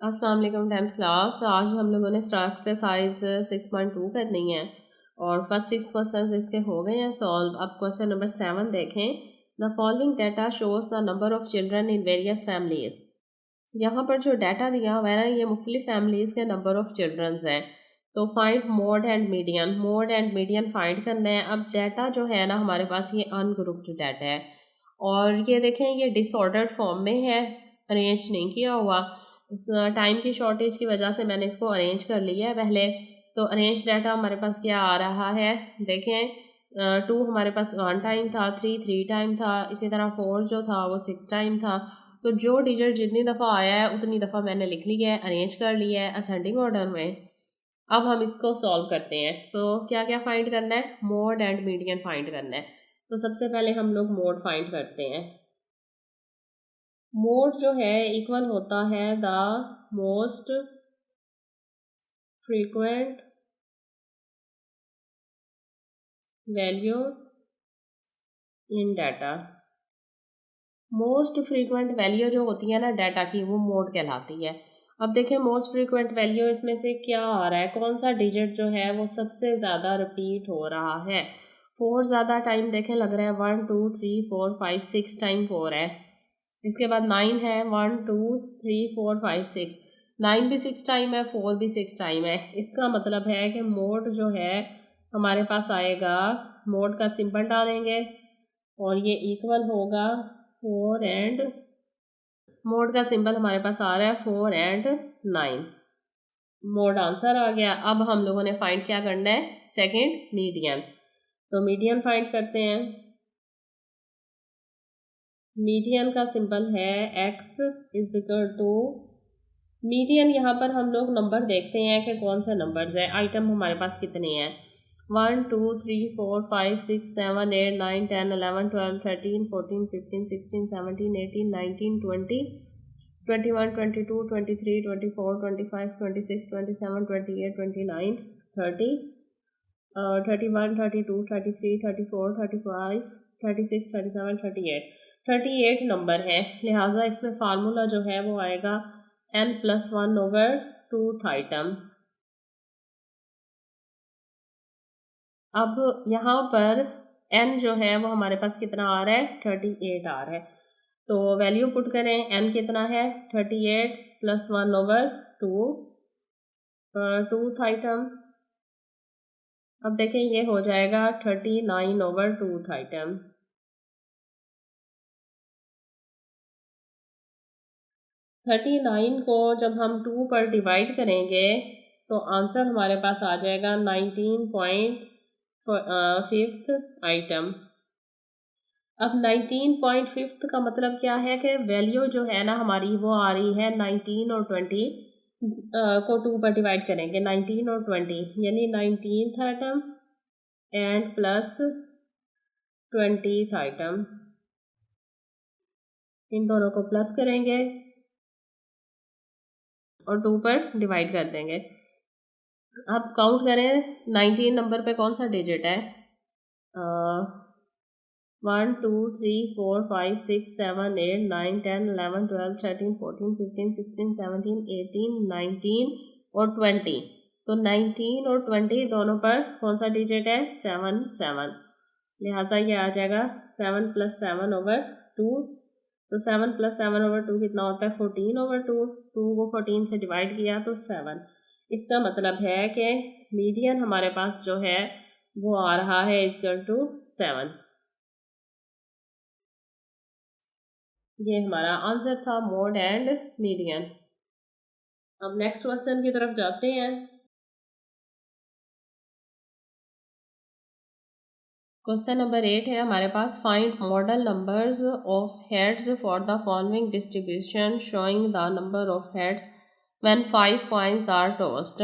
अस्सलाम वालेकुम 10th class. आज हम लोगों ने एक्सरसाइज 6.2 करनी है और फर्स्ट 6 क्वेश्चंस इसके हो गए हैं सॉल्व। अब क्वेश्चन नंबर 7 देखें। The following data shows the number of children in various families. यहाँ पर जो डाटा दिया हुआ है ना, ये मुख्तलिफ फैमिलीज के नंबर ऑफ चिल्ड्रंस हैं। तो find mode and median, mode and median find करना है। अब डाटा जो है ना हमारे पास ये अनग्रुप्ड डाटा है और ये देखें ये डिसऑर्डर्ड फॉर्म में है, अरेंज नहीं किया हुआ। इस टाइम की शॉर्टेज की वजह से मैंने इसको अरेंज कर लिया है पहले। तो अरेंज डाटा हमारे पास क्या आ रहा है, देखें 2 हमारे पास 1 टाइम था, 3 टाइम था, इसी तरह 4 जो था वो 6 टाइम था। तो जो डिजिट जितनी दफ़ा आया है उतनी दफ़ा मैंने लिख लिया है, अरेंज कर लिया है असेंडिंग ऑर्डर में। अब हम इसको सॉल्व करते हैं। तो क्या क्या फाइंड करना है, मोड एंड मीडियन फाइंड करना है। तो सबसे पहले हम लोग मोड फाइंड करते हैं। मोड जो है इक्वल होता है the most frequent value in data. Most frequent value जो होती है ना डाटा की, वो मोड कहलाती है। अब देखें मोस्ट फ्रीक्वेंट वैल्यू इसमें से क्या आ रहा है, कौन सा डिजिट जो है वो सबसे ज़्यादा रिपीट हो रहा है। 4 ज़्यादा टाइम देखें लग रहा है, 1 2 3 4 5 6 टाइम 4 है। इसके बाद 9 है, 1 2 3 4 5 6, 9 भी 6 टाइम है, 4 भी 6 टाइम है। इसका मतलब है कि मोड जो है हमारे पास आएगा, मोड का सिंबल डालेंगे और ये इक्वल होगा 4 एंड, मोड का सिंबल हमारे पास आ रहा है 4 एंड 9। मोड आंसर आ गया। अब हम लोगों ने फाइंड क्या करना है, सेकंड मीडियन। तो मीडियन फाइंड करते हैं। मीडियन का सिंबल है x is equal to, median यहाँ पर हम लोग नंबर देखते हैं कि कौन से नंबर्स है, आइटम हमारे पास कितने हैं। 1 2 3 4 5 6 7 8 9 10 11 12 13 14 15 16 17 18 19 20 21 22 23 24 25 26 27 28 29 30 31 32 33 34 35 36 37 38, 38 नंबर है। लिहाजा इसमें फार्मूला जो है वो आएगा n+1/2th आइटम। अब यहाँ पर n जो है वो हमारे पास कितना आ रहा है, 38 आ रहा है। तो वैल्यू पुट करें, n कितना है 38 + 1/2th आइटम। अब देखें ये हो जाएगा 39/2th आइटम। 39 को जब हम 2 पर डिवाइड करेंगे तो आंसर हमारे पास आ जाएगा 19.5th आइटम। अब 19.5th का मतलब क्या है कि वैल्यू जो है ना हमारी वो आ रही है 19 और 20 को 2 पर डिवाइड करेंगे, 19 और 20 यानी 19th item and plus 20th item, इन दोनों को प्लस करेंगे और 2 पर डिवाइड कर देंगे। अब काउंट करें 19 नंबर पे कौन सा डिजिट है, 1 2 3 4 5 6 7 8 9 10 11 12 13 14 15 16 17 18 19 और 20। तो 19 और 20 दोनों पर कौन सा डिजिट है, 7 7। लिहाजा ये आ जाएगा 7 + 7/2। तो 7 + 7/2 कितना होता है, 14/2। 2 को 14 से डिवाइड किया तो 7। इसका मतलब है कि मीडियन हमारे पास जो है वो आ रहा है = 7। ये हमारा आंसर था, मोड एंड मीडियन। अब नेक्स्ट क्वेश्चन की तरफ जाते हैं। क्वेश्चन नंबर 8 है हमारे पास, find modal numbers of heads for the following distribution showing the number of heads when 5 coins are tossed.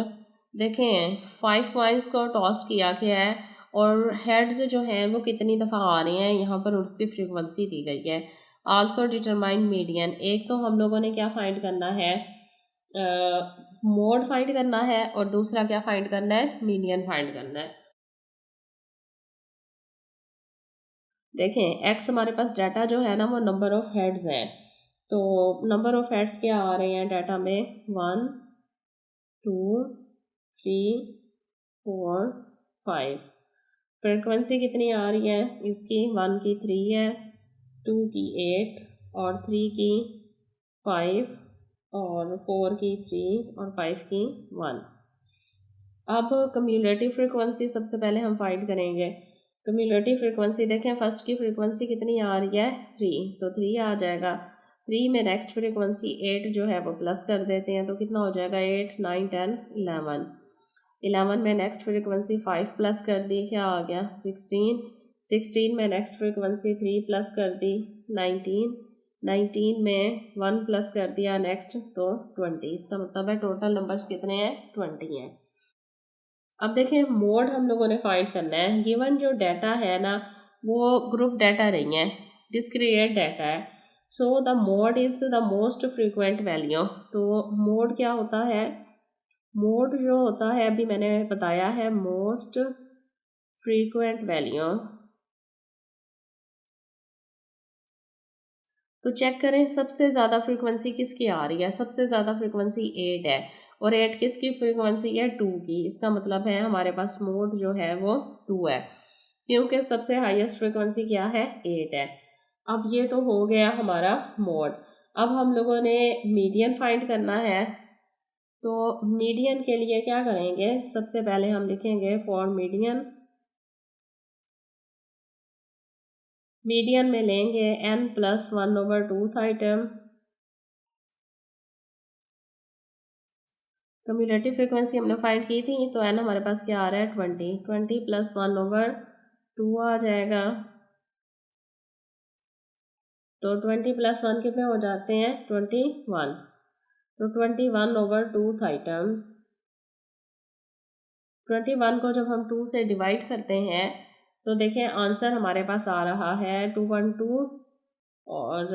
देखें 5 कॉइन्स को टॉस किया गया है और हेड्स जो हैं वो कितनी दफ़ा आ रहे हैं, यहाँ पर उसकी फ्रीक्वेंसी दी गई है। आल्सो डिटरमाइन मीडियन, एक तो हम लोगों ने क्या फाइंड करना है, मोड फाइंड करना है और दूसरा क्या फाइंड करना है, मीडियन फाइंड करना है। देखें x हमारे पास डाटा जो है ना वो नंबर ऑफ हेड्स है तो नंबर ऑफ हेड्स क्या आ रहे हैं डाटा में 1 2 3 4 5। फ्रीक्वेंसी कितनी आ रही है इसकी 1 की 3 है, 2 की 8 और 3 की 5 और 4 की 3 और 5 की 1। अब कम्यूलेटिव फ्रीक्वेंसी सबसे पहले हम फाइंड करेंगे। कम्यूलेटिव फ्रीक्वेंसी देखें, फर्स्ट की फ्रीक्वेंसी कितनी आ रही है 3, तो 3 आ जाएगा। 3 में नेक्स्ट फ्रीक्वेंसी 8 जो है वो प्लस कर देते हैं तो कितना हो जाएगा 8 9 10 11। 11 में नेक्स्ट फ्रीक्वेंसी 5 प्लस कर दी, क्या आ गया 16। 16 में नेक्स्ट फ्रीक्वेंसी 3 प्लस कर दी 19। 19 में 1 प्लस कर दिया नेक्स्ट तो 20। इसका मतलब है टोटल नंबर्स कितने हैं 20 हैं। अब देखें मोड हम लोगों ने फाइंड करना है। गिवन जो डाटा है ना वो ग्रुप डाटा नहीं है, डिस्क्रीट डाटा है। So the mode is the most frequent value. तो मोड क्या होता है, मोड जो होता है अभी मैंने बताया है मोस्ट फ्रीक्वेंट वैल्यू। तो चेक करें सबसे ज़्यादा फ्रीक्वेंसी किसकी आ रही है, सबसे ज़्यादा फ्रीक्वेंसी 8 है और 8 किसकी फ्रीक्वेंसी है 2 की। इसका मतलब है हमारे पास मोड जो है वो 2 है क्योंकि सबसे हाईएस्ट फ्रीक्वेंसी क्या है 8 है। अब ये तो हो गया हमारा मोड। अब हम लोगों ने मीडियन फाइंड करना है। तो मीडियन के लिए क्या करेंगे, सबसे पहले हम लिखेंगे फॉर मीडियन। मीडियन में लेंगे n+1/2 आइटम। कम्यूलेटिव फ्रीक्वेंसी हमने फाइंड की थी तो n हमारे पास क्या आ रहा है 20। 20 + 1/2 आ जाएगा। तो 20 + 1 कितने हो जाते हैं 21। तो 21/2 आइटम। 21 को जब हम 2 से डिवाइड करते हैं तो देखें आंसर हमारे पास आ रहा है 212 और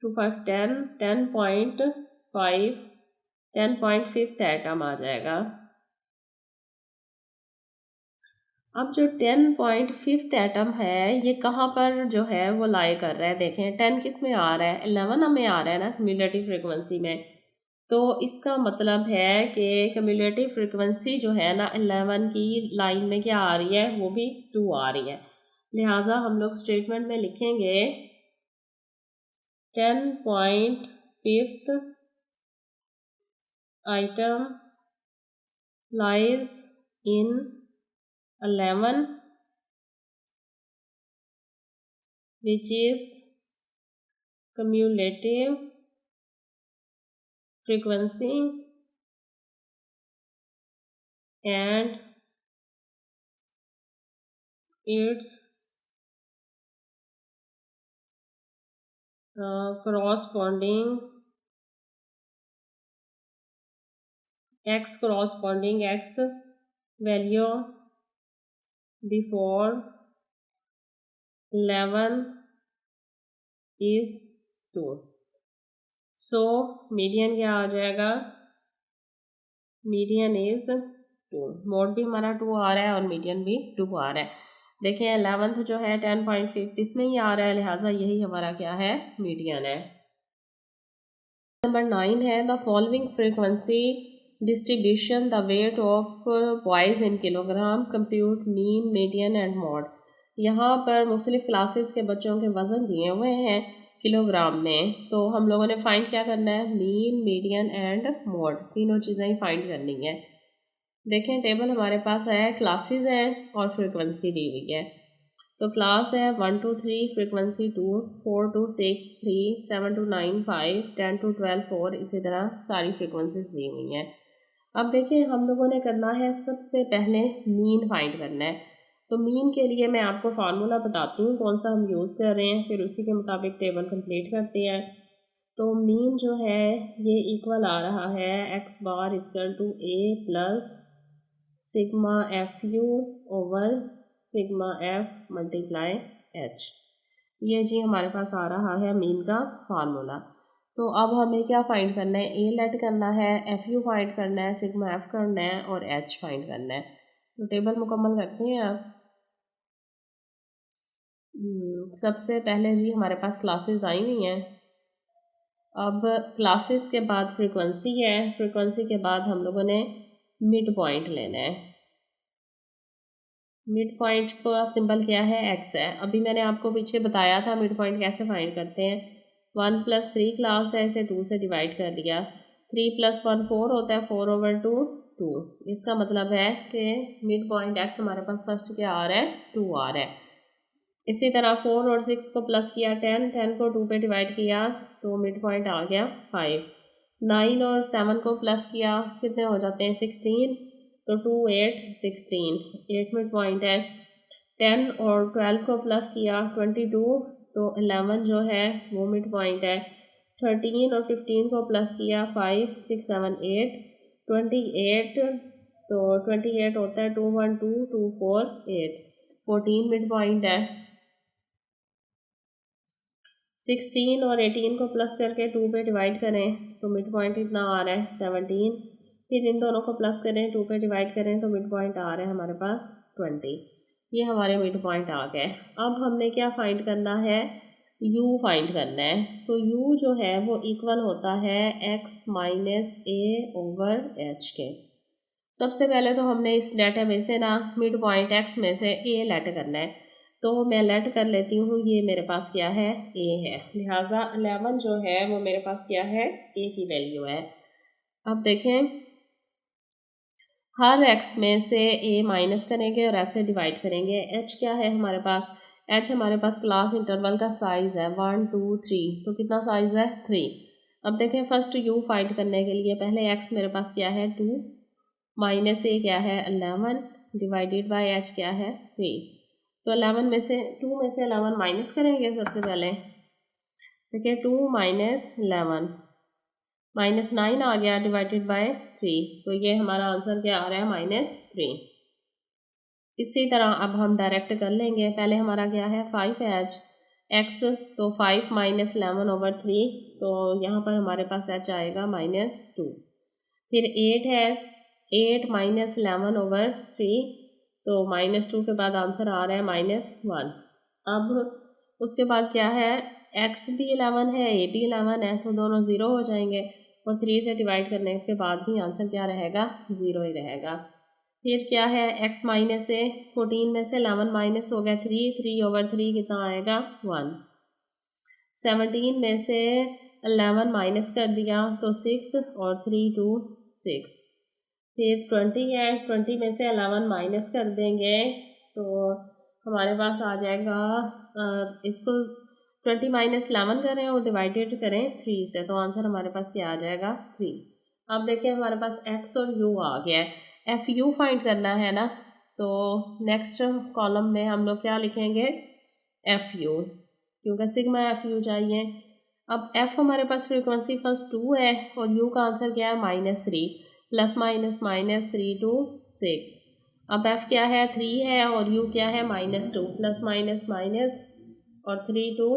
2 5 10 10.5 10.5 एटम आ जाएगा। अब जो 10.5 एटम है ये कहाँ पर जो है वो लाई कर रहा है, देखें 10 किस में आ रहा है 11 हमें आ रहा है ना कम्यूलेटिव फ्रीक्वेंसी में। तो इसका मतलब है कि कम्यूलेटिव फ्रीक्वेंसी जो है ना 11 की लाइन में क्या आ रही है वो भी 2 आ रही है। लिहाजा हम लोग स्टेटमेंट में लिखेंगे 10.5 item lies in 11 which is cumulative frequency and its corresponding x value before 11 is 2। So median क्या आ जाएगा, मीडियन इज 2। मोड भी हमारा 2 आ रहा है और मीडियन भी 2 आ रहा है। देखिए 11th जो है 10.5 इसमें ही आ रहा है, लिहाजा यही हमारा क्या है मीडियन है। नंबर 9 है the following frequency distribution the weight of boys in kilogram compute mean median and mod. यहाँ पर मुख्तलिफ क्लासेस के बच्चों के वज़न दिए हुए हैं किलोग्राम में। तो हम लोगों ने फाइंड क्या करना है, मीन मीडियन एंड मॉड, तीनों चीज़ें ही फाइंड करनी है। देखें टेबल हमारे पास है, क्लासेस हैं और फ्रीक्वेंसी दी हुई है। तो क्लास है 1 to 3 frequency 2, 4 to 6 3, 7 to 9 5, 10 to 12 4, इसी तरह सारी फ्रीक्वेंसीज दी हुई हैं। अब देखिए हम लोगों ने करना है सबसे पहले मीन फाइंड करना है। तो मीन के लिए मैं आपको फार्मूला बताती हूँ कौन सा हम यूज़ कर रहे हैं, फिर उसी के मुताबिक टेबल कंप्लीट करते हैं। तो मीन जो है ये इक्वल आ रहा है x बार equal to a plus sigma f u over sigma f multiply h. ये जी हमारे पास आ रहा है मीन का फार्मूला। तो अब हमें क्या फाइंड करना है, ए लेट करना है, एफ यू फाइंड करना है, सिग्मा एफ करना है और एच फाइंड करना है। तो टेबल मुकम्मल करते हैं आप। सबसे पहले जी हमारे पास क्लासेस आई हुई हैं। अब क्लासेस के बाद फ्रीक्वेंसी है, फ्रीक्वेंसी के बाद हम लोगों ने मिड पॉइंट लेना है। मिड पॉइंट का सिंबल क्या है, एक्स है। अभी मैंने आपको पीछे बताया था मिड पॉइंट कैसे फाइंड करते हैं। 1+3 क्लास है, इसे 2 से डिवाइड कर दिया। 3+1 4 होता है, 4/2 2। इसका मतलब है कि मिड पॉइंट एक्स हमारे पास फर्स्ट क्या आ रहा है, 2 आ रहा है। इसी तरह 4 और 6 को प्लस किया, 10 को 2 पे डिवाइड किया तो मिड पॉइंट आ गया 5। 9 और 7 को प्लस किया, कितने हो जाते हैं, 16। तो 2 8 16, 8 मिड पॉइंट है। 10 और 12 को प्लस किया 22, तो 11 जो है वो मिड पॉइंट है। 13 और 15 को प्लस किया 5 6 7 8 28, तो 28 होता है 2 1 2 2 4 8, 14 मिड पॉइंट है। 16 और 18 को प्लस करके 2 पे डिवाइड करें तो मिड पॉइंट इतना आ रहा है 17। फिर इन दोनों को प्लस करें, 2 पे डिवाइड करें तो मिड पॉइंट आ रहा है हमारे पास 20। ये हमारे मिड पॉइंट आ गए। अब हमने क्या फाइंड करना है, u फाइंड करना है। तो u जो है वो इक्वल होता है x माइनस ए ओवर एच के। सबसे पहले तो हमने इस डाटा में से ना मिड पॉइंट x में से a लेट करना है। तो मैं लेट कर लेती हूँ, ये मेरे पास क्या है, a है। लिहाजा 11 जो है वो मेरे पास क्या है, a की वैल्यू है। अब देखें, हर x में से a माइनस करेंगे और ऐसे डिवाइड करेंगे। h क्या है हमारे पास, h हमारे पास क्लास इंटरवल का साइज है 1 2 3, तो कितना साइज है 3। अब देखें, फर्स्ट u फाइंड करने के लिए पहले x मेरे पास क्या है 2, माइनस a क्या है 11, डिवाइडेड बाय h क्या है 3। तो 11 में से 2 में से 11 माइनस करेंगे सबसे पहले। देखिए 2 माइनस 11 -9 आ गया डिवाइडेड बाय 3, तो ये हमारा आंसर क्या आ रहा है -3। इसी तरह अब हम डायरेक्ट कर लेंगे। पहले हमारा क्या है 5 है x, तो 5 माइनस 11/3, तो यहाँ पर हमारे पास h आएगा -2। फिर 8 है, 8 माइनस 11/3, तो -2 के बाद आंसर आ रहा है -1। अब उसके बाद क्या है, x भी 11 है, a भी 11 है, तो दोनों 0 हो जाएंगे और 3 से डिवाइड करने के बाद भी आंसर क्या रहेगा, 0 ही रहेगा। फिर क्या है, x माइनस a, 14 में से 11 माइनस हो गया 3, 3/3 कितना आएगा 1। 17 में से 11 माइनस कर दिया तो 6 और 3 2 6। फिर 20 है, 20 में से 11 माइनस कर देंगे तो हमारे पास आ जाएगा, इसको 20 माइनस 11 करें और डिवाइडेड करें 3 से, तो आंसर हमारे पास क्या आ जाएगा 3। अब देखिए हमारे पास x और u आ गया है। एफ यू फाइंड करना है ना, तो नेक्स्ट कॉलम में हम लोग क्या लिखेंगे, एफ यू, क्योंकि सिग्मा एफ यू चाहिए। अब एफ हमारे पास फ्रीक्वेंसी फर्स्ट 2 है और यू का आंसर क्या है -3, प्लस माइनस -3 to 6। अब एफ क्या है 3 है और यू क्या है -2, प्लस माइनस माइनस और 3 to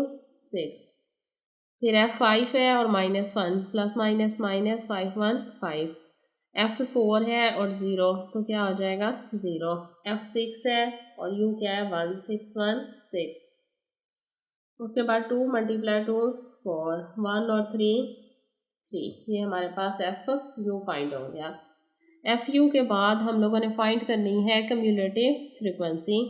6। फिर F5 है और -1, प्लस माइनस माइनस 5 1 5। F4 है और 0, तो क्या हो जाएगा 0। F6 है और U क्या है 1 6 1 6। उसके बाद 2 × 2 4, 1 और 3 3, ये हमारे पास FU फाइंड हो गया। FU के बाद हम लोगों ने फाइंड करनी है कम्युलेटिव फ्रिक्वेंसी।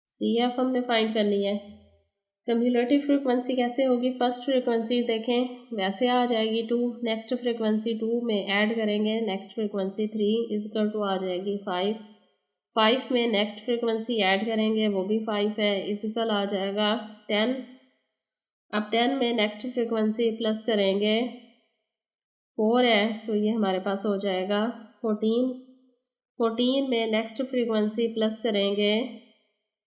CF हमने फाइंड करनी है। कम्युलेटिव फ्रिक्वेंसी कैसे होगी, फर्स्ट फ्रिक्वेंसी देखें वैसे आ जाएगी 2, नेक्स्ट फ्रिक्वेंसी 2 में ऐड करेंगे नेक्स्ट फ्रिक्वेंसी 3 इजकल टू आ जाएगी 5। 5 में नेक्स्ट फ्रिक्वेंसी ऐड करेंगे वो भी 5 है, इजकल आ जाएगा 10। अब 10 में नेक्स्ट फ्रिक्वेंसी प्लस करेंगे 4 है, तो ये हमारे पास हो जाएगा 14। 14 में नेक्स्ट फ्रीक्वेंसी प्लस करेंगे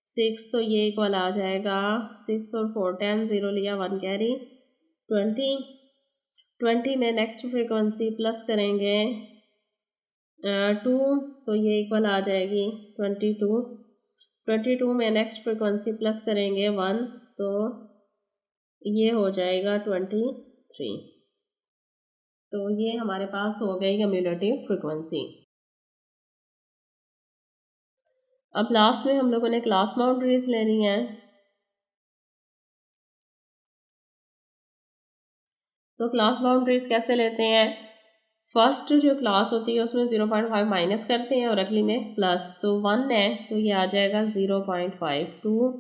6, तो ये इक्वल आ जाएगा 6 और 4 10, 0 लिया 1 कैरी 20। 20 में नेक्स्ट फ्रीक्वेंसी प्लस करेंगे 2, तो ये इक्वल आ जाएगी 22। 22 में नेक्स्ट फ्रीक्वेंसी प्लस करेंगे 1, तो ये हो जाएगा 23। तो ये हमारे पास हो गई कम्युलेटिव फ्रिक्वेंसी। अब लास्ट में हम लोगों ने क्लास बाउंड्रीज लेनी है। तो क्लास बाउंड्रीज कैसे लेते हैं? फर्स्ट जो क्लास होती है उसमें 0.5 माइनस करते हैं और अगली में प्लस। तो 1 है तो ये आ जाएगा 0.5। 2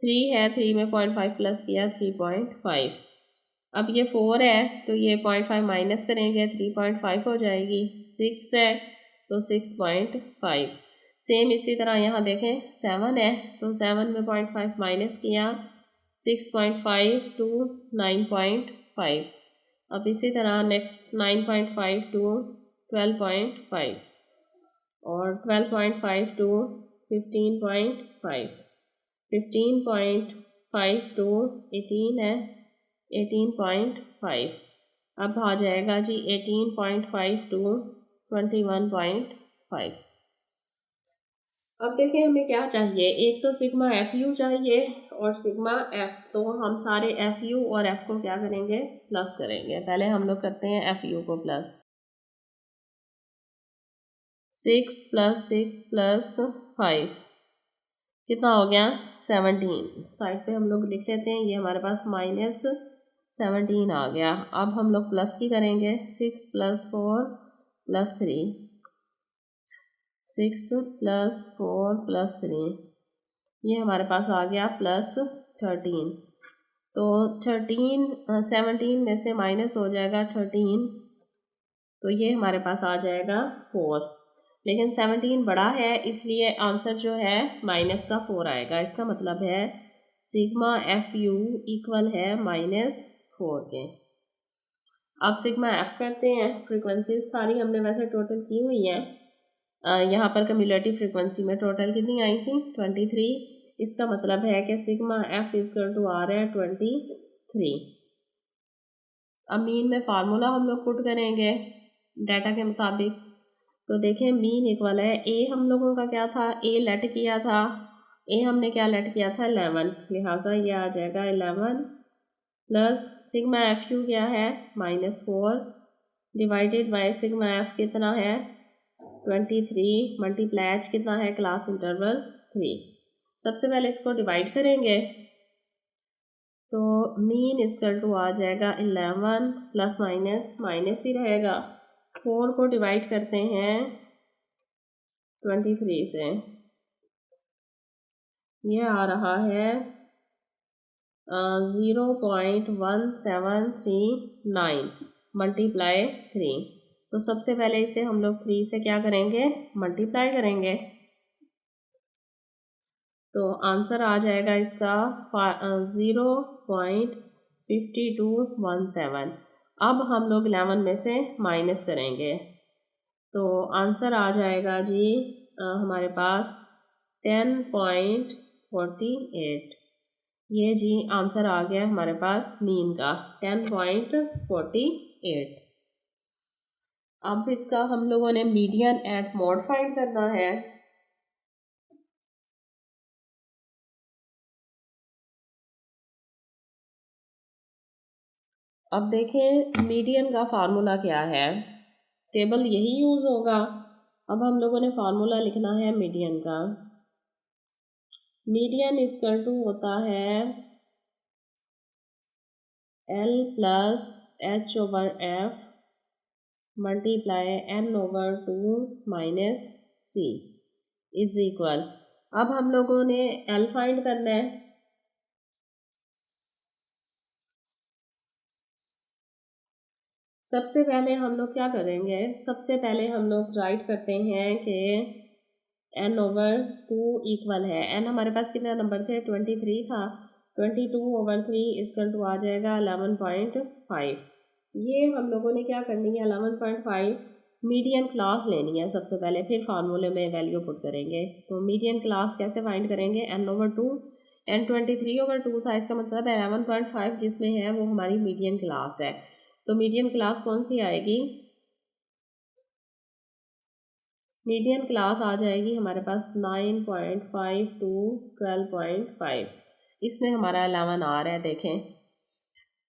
3 है, 3 में 0.5 प्लस किया 3.5। अब ये 4 है तो ये 0.5 माइनस करेंगे 3.5 हो जाएगी। 6 है तो 6.5। सेम इसी तरह यहाँ देखें 7 है तो 7 में 0.5 माइनस किया 6.5 टू 9.5। अब इसी तरह नेक्स्ट 9.5 टू 12.5 और 12.5 टू 15.5, 15.5 टू 18 है 18.5। अब आ जाएगा जी 18.5 टू 21.5। अब देखिए हमें क्या चाहिए, एक तो सिग्मा एफ यू चाहिए और सिग्मा एफ। तो हम सारे एफ यू और एफ को क्या करेंगे, प्लस करेंगे। पहले हम लोग करते हैं एफ यू को प्लस। 6 प्लस 6 प्लस 5 कितना हो गया 17। साइड पे हम लोग लिख लेते हैं, ये हमारे पास -17 आ गया। अब हम लोग प्लस की करेंगे 6 प्लस 4 प्लस 3, 6 प्लस 4 प्लस 3, ये हमारे पास आ गया +13। तो 17 में से माइनस हो जाएगा 13, तो ये हमारे पास आ जाएगा 4। लेकिन 17 बड़ा है इसलिए आंसर जो है माइनस का 4 आएगा। इसका मतलब है सिग्मा एफ यू इक्वल है -4 के। अब सिग्मा एफ करते हैं। फ्रीक्वेंसी सारी हमने वैसे टोटल की हुई है। यहाँ पर कम्युलेटिव फ्रीक्वेंसी में टोटल कितनी आई थी 23। इसका मतलब है कि सिग्मा एफ इजकल टू आ रहा है 23। अब मीन में फार्मूला हम लोग पुट करेंगे डाटा के मुताबिक। तो देखें मीन इक्वल है ए, हम लोगों का क्या था, ए लेट किया था, ए हमने क्या लेट किया था 11, लिहाजा ये आ जाएगा 11 प्लस सिग्मा एफ यू क्या है -4 डिवाइडेड बाय सिग्मा एफ कितना है 23 मल्टीप्लाई एच कितना है क्लास इंटरवल 3। सबसे पहले इसको डिवाइड करेंगे तो मीन इसकल टू आ जाएगा 11 प्लस माइनस माइनस ही रहेगा। 4 को डिवाइड करते हैं 23 से, ये आ रहा है 0.1739 मल्टीप्लाई 3। तो सबसे पहले इसे हम लोग 3 से क्या करेंगे मल्टीप्लाई करेंगे, तो आंसर आ जाएगा इसका 0.5217। अब हम लोग 11 में से माइनस करेंगे तो आंसर आ जाएगा जी हमारे पास 10.48। ये जी आंसर आ गया हमारे पास मीन का 10.48। अब इसका हम लोगों ने मीडियन एट मोड फाइंड करना है। अब देखें मीडियन का फार्मूला क्या है, टेबल यही यूज होगा। अब हम लोगों ने फार्मूला लिखना है मीडियन का। मीडियन इक्वल टू होता है L plus h over f multiply n over 2 minus c is equal. अब हम लोगों ने L फाइंड करना है। सबसे पहले हम लोग क्या करेंगे, सबसे पहले हम लोग राइट करते हैं कि n ओवर 2 इक्वल है, n हमारे पास कितने नंबर थे 23 था, 22 ओवर 3 इसकल टू आ जाएगा 11.5। ये हम लोगों ने क्या करनी है 11.5 मीडियन क्लास लेनी है सबसे पहले, फिर फार्मूले में वैल्यू पुट करेंगे। तो मीडियन क्लास कैसे फाइंड करेंगे, n ओवर 2, n 23 ओवर 2 था, इसका मतलब है 11.5 जिसमें है वो हमारी मीडियन क्लास है। तो मीडियन क्लास कौन सी आएगी, मीडियन क्लास आ जाएगी हमारे पास 9.5 टू 12.5। इसमें हमारा 11 आ रहा है देखें।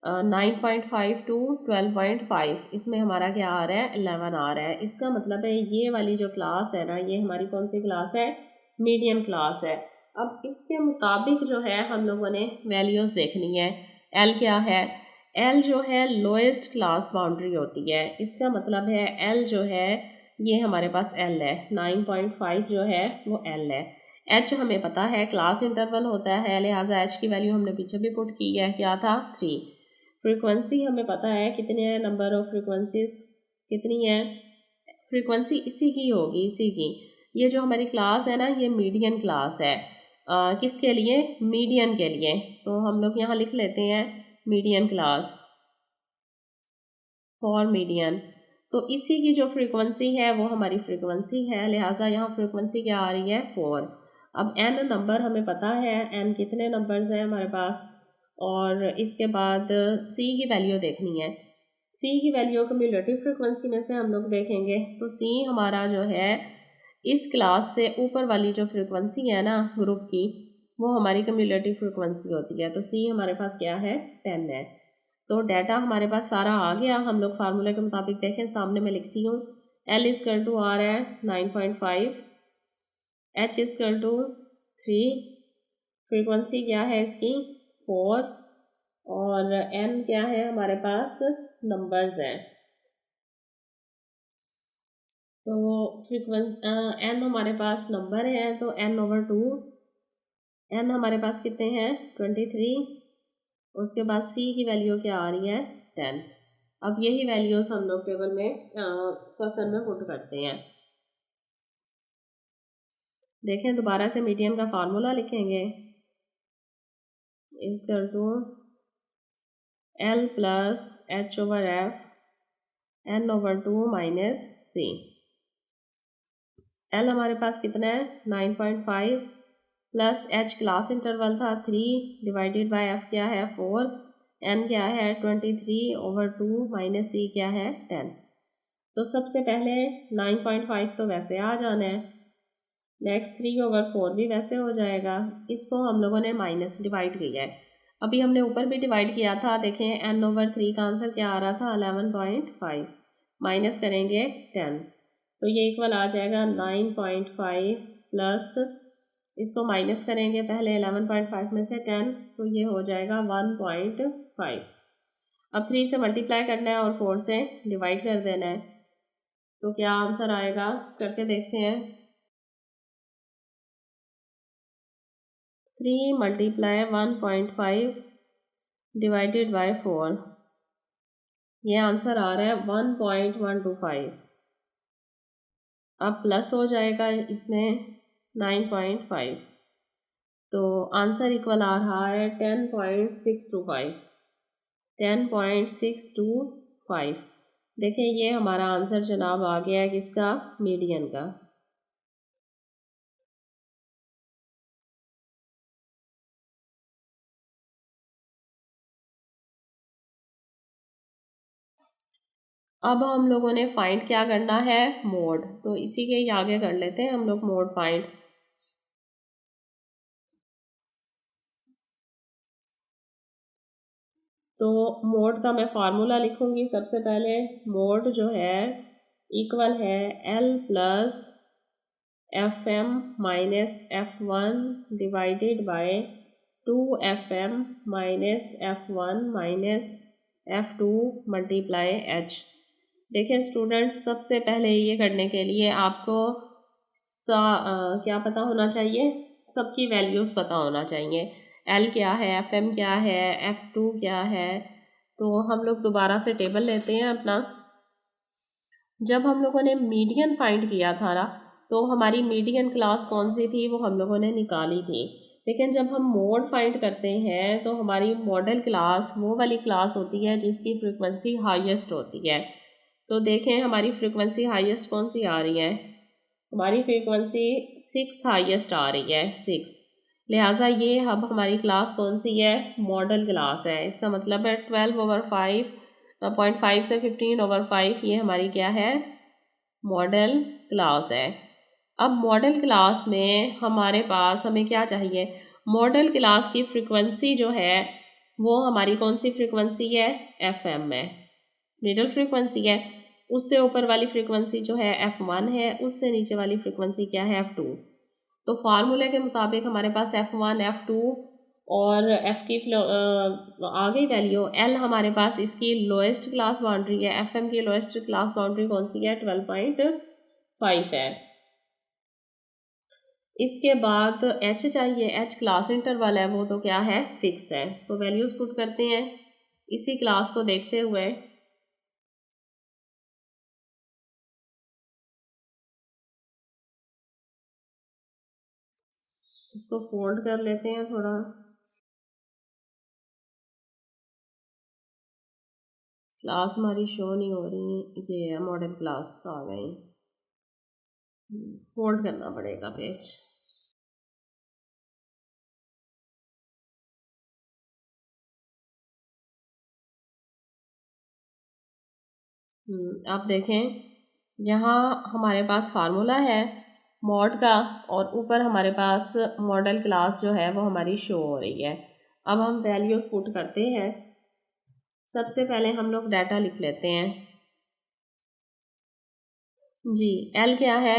9.5 टू 12.5, इसमें हमारा क्या आ रहा है 11 आ रहा है। इसका मतलब है ये वाली जो क्लास है ना, ये हमारी कौन सी क्लास है, मीडियम क्लास है। अब इसके मुताबिक जो है हम लोगों ने वैल्यूज़ देखनी है। एल क्या है, एल जो है लोएस्ट क्लास बाउंड्री होती है। इसका मतलब है एल जो है ये हमारे पास एल है, 9.5 जो है वो एल है। एच हमें पता है क्लास इंटरवल होता है, लिहाजा एच की वैल्यू हमने पीछे भी पुट की है, क्या था 3। फ्रीक्वेंसी हमें पता है कितने हैं, नंबर ऑफ फ्रीक्वेंसीज कितनी है, फ्रीक्वेंसी इसी की होगी, इसी की। ये जो हमारी क्लास है ना, ये मीडियन क्लास है। किसके लिए, मीडियन के लिए। तो हम लोग यहाँ लिख लेते हैं मीडियन क्लास, फॉर मीडियन। तो इसी की जो फ्रीक्वेंसी है वो हमारी फ्रीक्वेंसी है, लिहाजा यहाँ फ्रीक्वेंसी क्या आ रही है 4। अब एन नंबर हमें पता है, एन कितने नंबर्स हैं हमारे पास, और इसके बाद सी की वैल्यू देखनी है। सी की वैल्यू क्यूमुलेटिव फ्रीक्वेंसी में से हम लोग देखेंगे तो सी हमारा जो है इस क्लास से ऊपर वाली जो फ्रीक्वेंसी है ना ग्रुप की, वो हमारी क्यूमुलेटिव फ्रीक्वेंसी होती है। तो सी हमारे पास क्या है 10 है। तो डाटा हमारे पास सारा आ गया। हम लोग फार्मूले के मुताबिक देखें, सामने मैं लिखती हूँ, एल इजकल टू आ रहा है 9.5, एच इजकल टू 3, फ्रीक्वेंसी क्या है इसकी 4, और एन क्या है हमारे पास नंबर्स हैं। तो एन हमारे पास नंबर है, तो एन ओवर 2, एन हमारे पास कितने हैं 23, उसके बाद सी की वैल्यू क्या आ रही है 10। अब यही वैल्यूज हम लोग टेबल में क्वेश्चन में पुट करते हैं। देखें दोबारा से मीडियन का फार्मूला लिखेंगे, is equal to l plus h over f n over 2 minus c. L हमारे पास कितना है 9.5 प्लस एच क्लास इंटरवल था 3 डिवाइडेड बाय एफ क्या है 4, एन क्या है 23 ओवर 2 माइनस सी क्या है 10। तो सबसे पहले 9.5 तो वैसे आ जाना है, नेक्स्ट 3 ओवर 4 भी वैसे हो जाएगा। इसको हम लोगों ने माइनस डिवाइड किया है, अभी हमने ऊपर भी डिवाइड किया था। देखें एन ओवर 3 का आंसर क्या आ रहा था 11.5, माइनस करेंगे 10, तो ये इक्वल आ जाएगा 9.5 प्लस, इसको माइनस करेंगे पहले 11.5 में से 10, तो ये हो जाएगा 1.5। अब 3 से मल्टीप्लाई करना है और 4 से डिवाइड कर देना है, तो क्या आंसर आएगा करके देखते हैं। 3 मल्टीप्लाई 1.5 डिवाइडेड बाय 4, ये आंसर आ रहा है 1.125। अब प्लस हो जाएगा इसमें 9.5, तो आंसर इक्वल आ रहा है 10.625, 10.625। देखें ये हमारा आंसर जनाब आ गया है किसका, मीडियन का। अब हम लोगों ने फाइंड क्या करना है, मोड। तो इसी के आगे कर लेते हैं हम लोग मोड फाइंड। तो मोड का मैं फार्मूला लिखूंगी सबसे पहले। मोड जो है इक्वल है l plus f m minus f one divided by 2fm minus f1 minus f2 multiply h। देखिए स्टूडेंट्स, सबसे पहले ये करने के लिए आपको क्या पता होना चाहिए, सबकी वैल्यूज़ पता होना चाहिए। L क्या है, FM क्या है, F2 क्या है। तो हम लोग दोबारा से टेबल लेते हैं अपना। जब हम लोगों ने मीडियन फाइंड किया था ना, तो हमारी मीडियन क्लास कौन सी थी वो हम लोगों ने निकाली थी। लेकिन जब हम मोड फाइंड करते हैं तो हमारी मॉडल क्लास वो वाली क्लास होती है जिसकी फ्रीक्वेंसी हाईएस्ट होती है। तो देखें हमारी फ्रीक्वेंसी हाईएस्ट कौन सी आ रही है, हमारी फ्रीक्वेंसी 6 हाईएस्ट आ रही है 6। लिहाजा ये अब हमारी क्लास कौन सी है, मॉडल क्लास है। इसका मतलब है 12/5 से 15/5 ये हमारी क्या है, मॉडल क्लास है। अब मॉडल क्लास में हमारे पास हमें क्या चाहिए, मॉडल क्लास की फ्रीक्वेंसी जो है वो हमारी कौन सी फ्रीक्वेंसी है, FM है, मिडल फ्रीक्वेंसी है। उससे ऊपर वाली फ्रीक्वेंसी जो है F1 है, उससे नीचे वाली फ्रीक्वेंसी क्या है, F2। तो फार्मूले के मुताबिक हमारे पास F1 F2 और F की आ गई वैल्यू। L हमारे पास इसकी लोएस्ट क्लास बाउंड्री है, FM की लोएस्ट क्लास बाउंड्री कौन सी है, 12.5 है। इसके बाद H चाहिए, H क्लास इंटरवल है, वो तो क्या है, फिक्स है। तो वैल्यूज पुट करते हैं इसी क्लास को देखते हुए। इसको फोल्ड कर लेते हैं थोड़ा। क्लास हमारी शो नहीं हो रही, ये मॉडल क्लास आ गई, फोल्ड करना पड़ेगा पेज। आप देखें यहाँ हमारे पास फार्मूला है मॉड का, और ऊपर हमारे पास मॉडल क्लास जो है वो हमारी शो हो रही है। अब हम वैल्यूज पुट करते हैं। सबसे पहले हम लोग डाटा लिख लेते हैं जी। एल क्या है,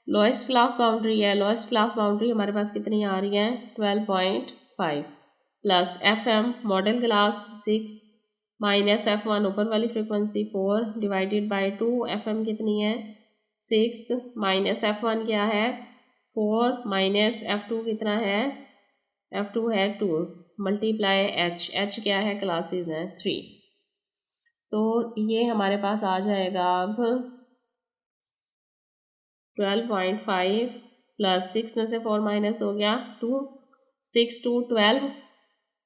लोएस्ट क्लास बाउंड्री है। लोएस्ट क्लास बाउंड्री हमारे पास कितनी आ रही है, 12.5 plus FM model class 6 minus F1 ऊपर वाली फ्रीक्वेंसी 4 डिवाइडेड बाई 2। FM कितनी है, 6 माइनस F1 क्या है, 4 माइनस F2 कितना है, F2 है 2 मल्टीप्लाई H क्या है, क्लासेस हैं 3। तो ये हमारे पास आ जाएगा अब 12.5 प्लस 6 में से 4 माइनस हो गया 2, 6 2 12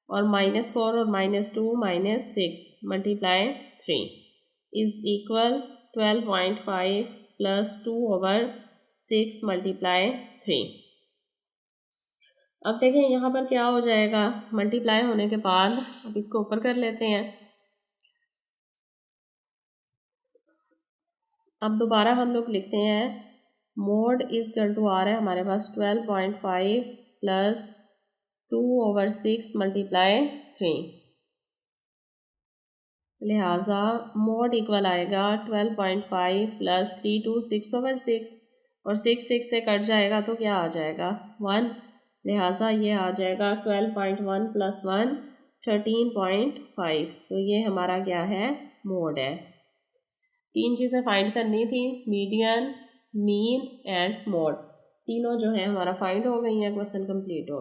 और -4 और -2 -6 multiply 3 is equal 12.5 plus 2/6 multiply 3। अब देखें यहाँ पर क्या हो जाएगा, मल्टीप्लाई होने के बाद अब इसको ऊपर कर लेते हैं। अब दोबारा हम लोग लिखते हैं मोड इज इक्वल टू आ रहा है हमारे पास 12.5 प्लस 2/6 मल्टीप्लाई 3, लिहाजा मोड इक्वल आएगा 12.5 प्लस 3 2 6/6 और 6 से कट जाएगा तो क्या आ जाएगा 1, लिहाजा ये आ जाएगा 12.1 प्लस 1 13.5। तो ये हमारा क्या है, मोड है। 3 चीज़ें फाइंड करनी थी, मीडियन, मीन एंड मोड। तीनों जो है हमारा फाइंड हो गई हैं, क्वेश्चन कंप्लीट हो